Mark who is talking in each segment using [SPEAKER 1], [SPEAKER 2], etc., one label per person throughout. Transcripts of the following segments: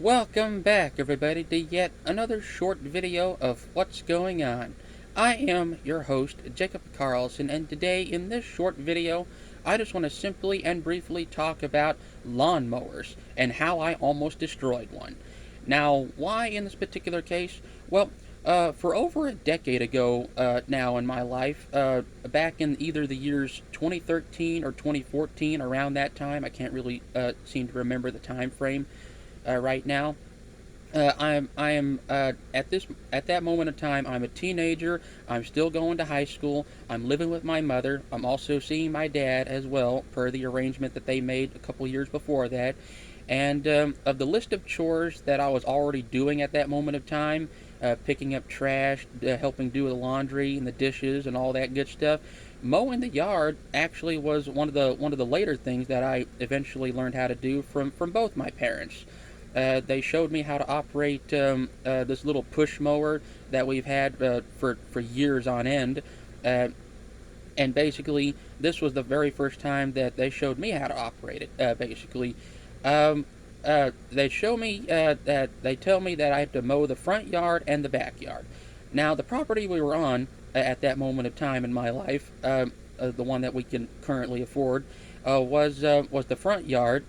[SPEAKER 1] Welcome back, everybody, to yet another short video of what's going on. I am your host, Jacob Carlson, and today in this short video, I just want to simply and briefly talk about lawnmowers and how I almost destroyed one. Now, why in this particular case? Well, for over a decade ago now in my life, back in either the years 2013 or 2014, around that time, I can't really seem to remember the time frame right now. I am at that moment in time. I'm a teenager. I'm still going to high school. I'm living with my mother. I'm also seeing my dad as well, per the arrangement that they made a couple years before that. And of the list of chores that I was already doing at that moment of time, picking up trash, helping do the laundry and the dishes and all that good stuff, mowing the yard actually was one of the later things that I eventually learned how to do from both my parents. They showed me how to operate this little push mower that we've had for years on end. Uh, and basically, this was the very first time that they showed me how to operate it. Um, they show me that they tell me that I have to mow the front yard and the backyard. Now, the property we were on at that moment of time in my life, the one that we can currently afford, was the front yard.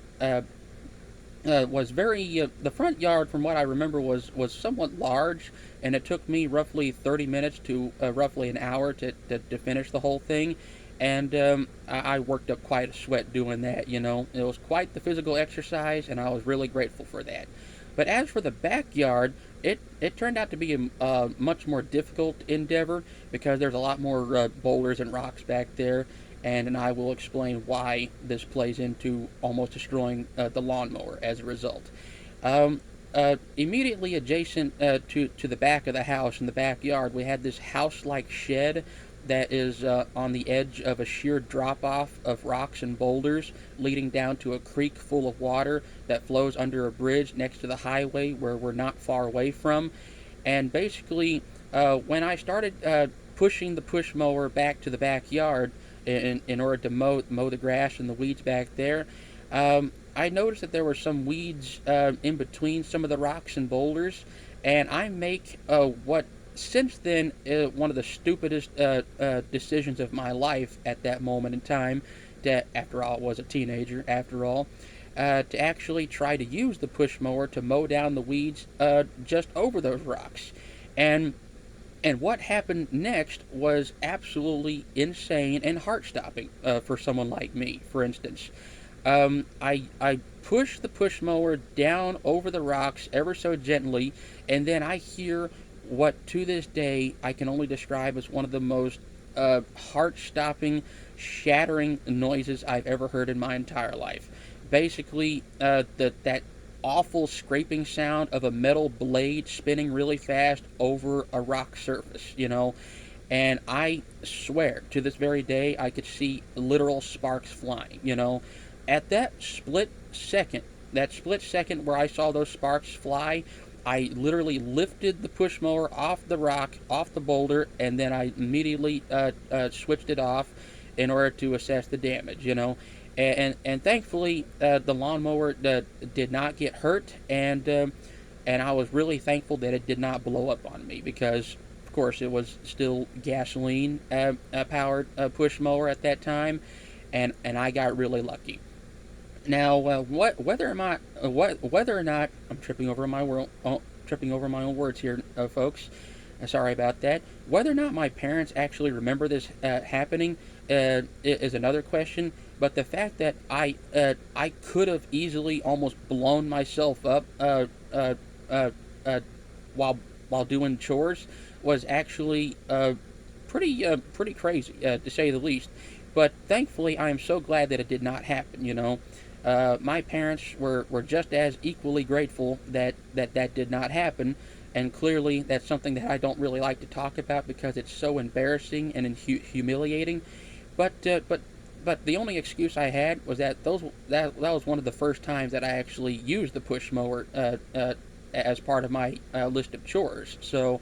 [SPEAKER 1] Was very The front yard, from what I remember, was somewhat large, and it took me roughly 30 minutes to roughly an hour to finish the whole thing. And I worked up quite a sweat doing that. It was quite the physical exercise, and I was really grateful for that. But as for the backyard, it turned out to be a much more difficult endeavor because there's a lot more boulders and rocks back there, and I will explain why this plays into almost destroying the lawnmower as a result. Immediately adjacent to the back of the house in the backyard, we had this house-like shed that is on the edge of a sheer drop-off of rocks and boulders leading down to a creek full of water that flows under a bridge next to the highway where we're not far away from. And basically, when I started pushing the push mower back to the backyard in order to mow the grass and the weeds back there, I noticed that there were some weeds in between some of the rocks and boulders, and I make what since then one of the stupidest decisions of my life at that moment in time. That, after all, was a teenager. After all, to actually try to use the push mower to mow down the weeds just over those rocks, and what happened next was absolutely insane and heart-stopping for someone like me. For instance, I push the push mower down over the rocks ever so gently, and then I hear what to this day I can only describe as one of the most heart-stopping, shattering noises I've ever heard in my entire life. Basically, that awful scraping sound of a metal blade spinning really fast over a rock surface. And I swear, to this very day, I could see literal sparks flying. At that split second where I saw those sparks fly, I literally lifted the push mower off the rock, off the boulder, and then I immediately switched it off in order to assess the damage. And thankfully the lawnmower did not get hurt, and I was really thankful that it did not blow up on me because, of course, it was still gasoline powered push mower at that time, and I got really lucky. Now, whether or not I'm tripping over my own words here, folks. Sorry about that. Whether or not my parents actually remember this happening is another question. But the fact that I could have easily almost blown myself up while doing chores was actually pretty crazy, to say the least. But thankfully, I am so glad that it did not happen. My parents were just as equally grateful that did not happen, and clearly that's something that I don't really like to talk about because it's so embarrassing and humiliating. But the only excuse I had was that that was one of the first times that I actually used the push mower as part of my list of chores. So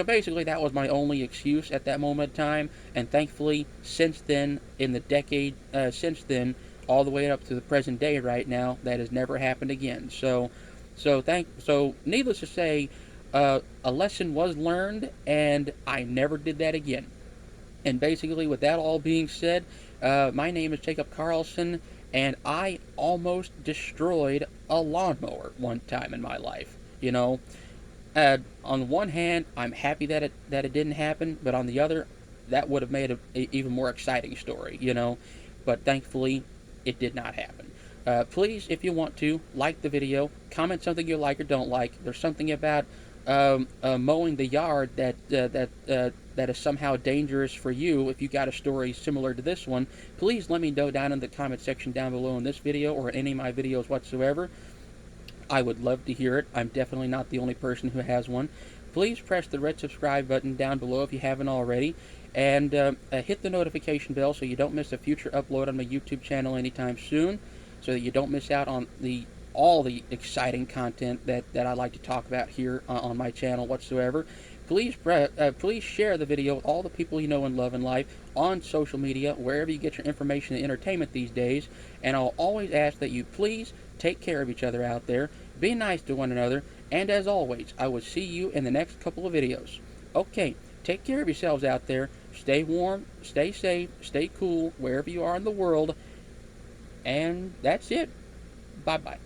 [SPEAKER 1] basically, that was my only excuse at that moment in time, and thankfully, since then, in the decade since then, all the way up to the present day right now, that has never happened again. So So needless to say, a lesson was learned, and I never did that again. And basically, with that all being said, my name is Jacob Carlson, and I almost destroyed a lawnmower one time in my life. On one hand, I'm happy that it didn't happen, but on the other, that would have made a even more exciting story. But thankfully, it did not happen. Please, if you want to, like the video, comment something you like or don't like. There's something about mowing the yard that is somehow dangerous for you. If you got a story similar to this one, please let me know down in the comment section down below in this video or in any of my videos whatsoever. I would love to hear it. I'm definitely not the only person who has one. Please press the red subscribe button down below if you haven't already, and hit the notification bell so you don't miss a future upload on my YouTube channel anytime soon, so that you don't miss out on all the exciting content that I like to talk about here on my channel whatsoever. Please share the video with all the people you know and love in life on social media, wherever you get your information and entertainment these days. And I'll always ask that you please take care of each other out there, be nice to one another, and as always, I will see you in the next couple of videos. Okay, take care of yourselves out there. Stay warm, stay safe, stay cool, wherever you are in the world. And that's it. Bye-bye.